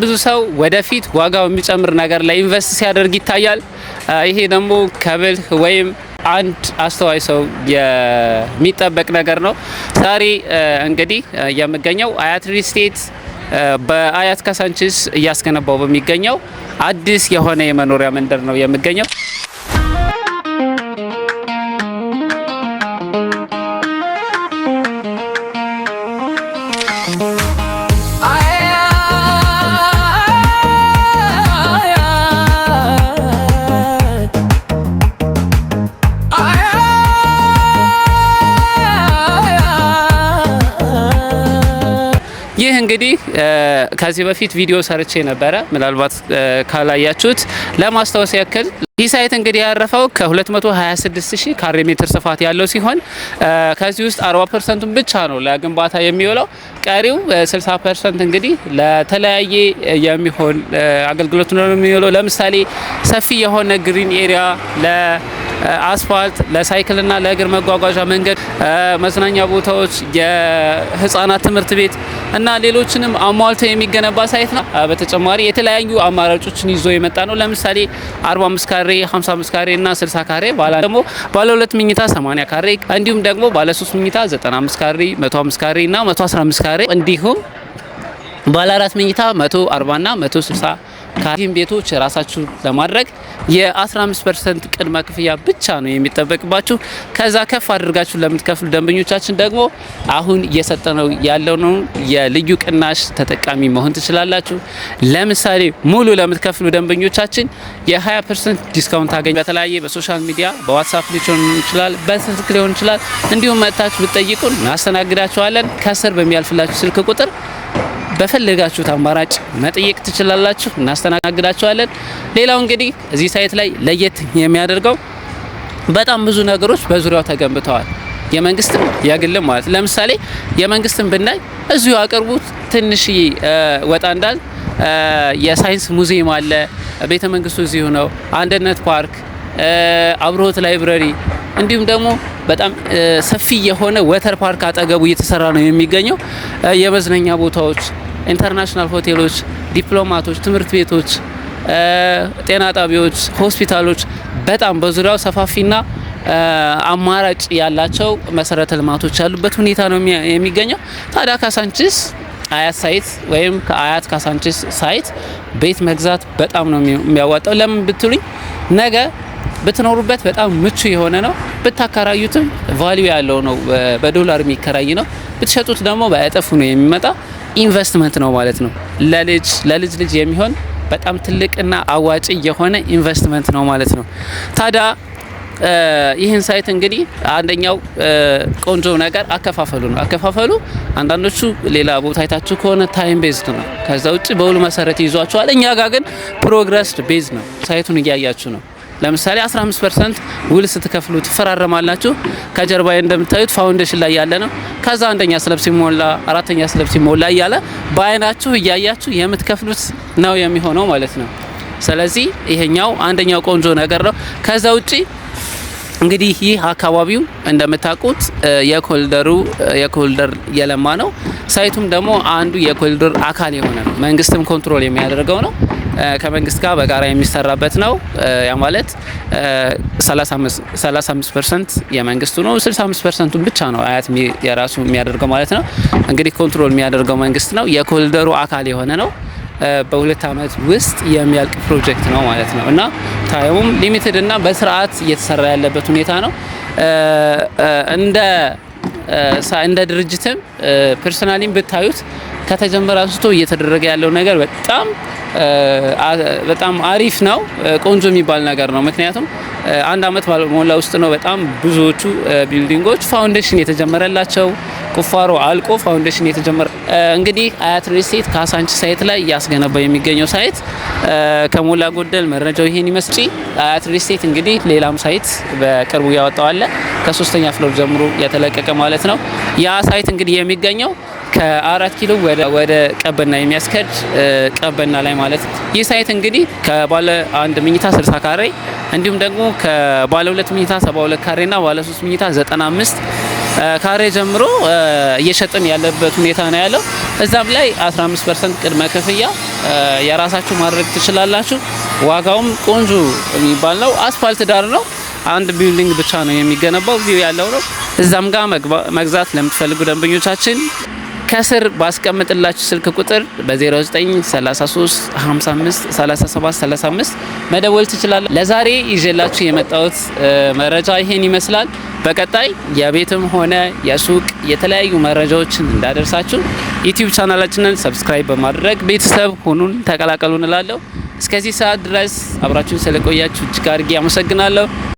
ብዙ ሰው ወደፊት ዋጋው የሚጨምር ነገር ላይ ኢንቨስት ሲያደርግ ይታያል። ይሄ ደግሞ ከብልህ ወይም አንድ አስተዋይ ሰው የሚጠበቅ ነገር ነው። ዛሬ እንግዲህ የምገኘው አያት ሪል ስቴት በአያት ካሳንቺስ እያስገነባው በሚገኘው አዲስ የሆነ የመኖሪያ መንደር ነው የምገኘው። ይህ እንግዲህ ከዚህ በፊት ቪዲዮ ሰርቼ ነበረ፣ ምናልባት ካላያችሁት ለማስታወስ ያክል ይህ ሳይት እንግዲህ ያረፈው ከ226,000 ካሬ ሜትር ስፋት ያለው ሲሆን ከዚህ ውስጥ 40% ብቻ ነው ለግንባታ የሚውለው። ቀሪው 60% እንግዲህ ለተለያየ የሚሆን አገልግሎት ነው የሚውለው። ለምሳሌ ሰፊ የሆነ ግሪን ኤሪያ፣ ለአስፋልት፣ ለሳይክልና ለእግር መጓጓዣ መንገድ፣ መዝናኛ ቦታዎች፣ የህፃናት ትምህርት ቤት እና ሌሎችንም አሟልቶ የሚገነባ ሳይት ነው። በተጨማሪ የተለያዩ አማራጮችን ይዞ የመጣ ነው። ለምሳሌ 45 ካሬ፣ 55 ካሬ እና 60 ካሬ፣ ባለ 2 መኝታ 80 ካሬ እንዲሁም ደግሞ ባለ 3 መኝታ 95 ካሬ፣ 105 ካሬ እና 115 ካሬ እንዲሁም ባለ 4 መኝታ 140 እና 160 ካሬም ቤቶች ራሳችሁ ለማድረግ የ15% ቅድመ ክፍያ ብቻ ነው የሚጠበቅባችሁ። ከዛ ከፍ አድርጋችሁ ለምትከፍሉ ደንበኞቻችን ደግሞ አሁን እየሰጠነው ያለው ነው የልዩ ቅናሽ ተጠቃሚ መሆን ትችላላችሁ። ለምሳሌ ሙሉ ለምትከፍሉ ደንበኞቻችን የ20% ዲስካውንት ታገኙ። በተለያየ በሶሻል ሚዲያ በዋትስአፕ ሊሆን ይችላል፣ በስልክ ሊሆን ይችላል። እንዲሁም መጥታችሁ ብትጠይቁን እናስተናግዳችኋለን። ከስር በሚያልፍላችሁ ስልክ ቁጥር በፈለጋችሁት አማራጭ መጠየቅ ትችላላችሁ፣ እናስተናግዳችኋለን። ሌላው እንግዲህ እዚህ ሳይት ላይ ለየት የሚያደርገው በጣም ብዙ ነገሮች በዙሪያው ተገንብተዋል። የመንግስትም የግልም ማለት ለምሳሌ የመንግስትን ብናይ እዚሁ አቅርቡት ትንሽ ወጣ እንዳል የሳይንስ ሙዚየም አለ። ቤተ መንግስቱ እዚሁ ነው። አንድነት ፓርክ፣ አብሮት ላይብረሪ እንዲሁም ደግሞ በጣም ሰፊ የሆነ ወተር ፓርክ አጠገቡ እየተሰራ ነው የሚገኘው። የመዝናኛ ቦታዎች፣ ኢንተርናሽናል ሆቴሎች፣ ዲፕሎማቶች፣ ትምህርት ቤቶች፣ ጤና ጣቢያዎች፣ ሆስፒታሎች በጣም በዙሪያው ሰፋፊና አማራጭ ያላቸው መሰረተ ልማቶች ያሉበት ሁኔታ ነው የሚገኘው። ታዲያ ካሳንቺስ አያት ሳይት ወይም ከአያት ካሳንቺስ ሳይት ቤት መግዛት በጣም ነው የሚያዋጣው። ለምን ብትሉኝ ነገ ብትኖሩበት በጣም ምቹ የሆነ ነው። ብታከራዩትም ቫልዩ ያለው ነው፣ በዶላር የሚከራይ ነው። ብትሸጡት ደግሞ በእጥፍ ነው የሚመጣ ኢንቨስትመንት ነው ማለት ነው። ለልጅ ልጅ የሚሆን በጣም ትልቅና አዋጪ የሆነ ኢንቨስትመንት ነው ማለት ነው። ታዲያ ይህን ሳይት እንግዲህ አንደኛው ቆንጆ ነገር አከፋፈሉ ነው። አከፋፈሉ አንዳንዶቹ ሌላ ቦታ አይታችሁ ከሆነ ታይም ቤዝድ ነው። ከዛ ውጭ በውሉ መሰረት ይዟቸዋል። እኛ ጋር ግን ፕሮግረስድ ቤዝ ነው። ሳይቱን እያያችሁ ነው። ለምሳሌ 15% ውል ስትከፍሉ ትፈራረማላችሁ። ከጀርባዬ እንደምታዩት ፋውንዴሽን ላይ ያለ ነው። ከዛ አንደኛ ስለም ሲሞላ፣ አራተኛ ስለም ሲሞላ እያለ በአይናችሁ እያያችሁ የምትከፍሉት ነው የሚሆነው ማለት ነው። ስለዚህ ይሄኛው አንደኛው ቆንጆ ነገር ነው። ከዛ ውጪ እንግዲህ ይህ አካባቢው እንደምታውቁት የኮሪደር የለማ ነው። ሳይቱም ደግሞ አንዱ የኮሪደር አካል የሆነ ነው። መንግስትም ኮንትሮል የሚያደርገው ነው። ከመንግስት ጋር በጋራ የሚሰራበት ነው። ያ ማለት 35% የመንግስቱ ነው፣ 65% ብቻ ነው አያት የራሱ የሚያደርገው ማለት ነው። እንግዲህ ኮንትሮል የሚያደርገው መንግስት ነው። የኮሪደሩ አካል የሆነ ነው። በ2 አመት ውስጥ የሚያልቅ ፕሮጀክት ነው ማለት ነው እና ታይሙም ሊሚትድ እና በስርዓት እየተሰራ ያለበት ሁኔታ ነው። እንደ ድርጅትም ፐርሰናሊም ብታዩት ከተጀመረ አንስቶ እየተደረገ ያለው ነገር በጣም አሪፍ ነው። ቆንጆ የሚባል ነገር ነው። ምክንያቱም 1 አመት ባልሞላ ውስጥ ነው በጣም ብዙዎቹ ቢልዲንጎች ፋውንዴሽን የተጀመረላቸው፣ ቁፋሮ አልቆ ፋውንዴሽን የተጀመረ። እንግዲህ አያት ሪል ስቴት ካሳንቺስ ሳይት ላይ እያስገነባ የሚገኘው ሳይት ከሞላ ጎደል መረጃው ይሄን ይመስል። አያት ሪል ስቴት እንግዲህ ሌላም ሳይት በቅርቡ ያወጣው አለ፣ ከ3ኛ ፍሎር ጀምሮ የተለቀቀ ማለት ነው። ያ ሳይት እንግዲህ የሚገኘው ከ4 ኪሎ ወደ ቀበና የሚያስከድ ቀበና ላይ ማለት ነው። ይህ ሳይት እንግዲህ ከባለ 1 መኝታ 60 ካሬ እንዲሁም ደግሞ ከባለ 2 መኝታ 72 ካሬ እና ባለ 3 መኝታ 95 ካሬ ጀምሮ እየሸጥን ያለበት ሁኔታ ነው ያለው። እዛም ላይ 15% ቅድመ ክፍያ የራሳችሁ ማድረግ ትችላላችሁ። ዋጋውም ቆንጆ የሚባል ነው። አስፋልት ዳር ነው። አንድ ቢልዲንግ ብቻ ነው የሚገነባው፣ ቪው ያለው ነው። እዛም ጋር መግዛት ለምትፈልጉ ደንበኞቻችን ከስር ባስቀምጥላችሁ ስልክ ቁጥር በ0933553735 መደወል ትችላላችሁ። ለዛሬ ይዤላችሁ የመጣሁት መረጃ ይሄን ይመስላል። በቀጣይ የቤትም ሆነ የሱቅ የተለያዩ መረጃዎችን እንዳደርሳችሁ ዩቲዩብ ቻናላችንን ሰብስክራይብ በማድረግ ቤተሰብ ሁኑን፣ ተቀላቀሉ እንላለሁ። እስከዚህ ሰዓት ድረስ አብራችሁን ስለቆያችሁ እጅግ አድርጌ አመሰግናለሁ።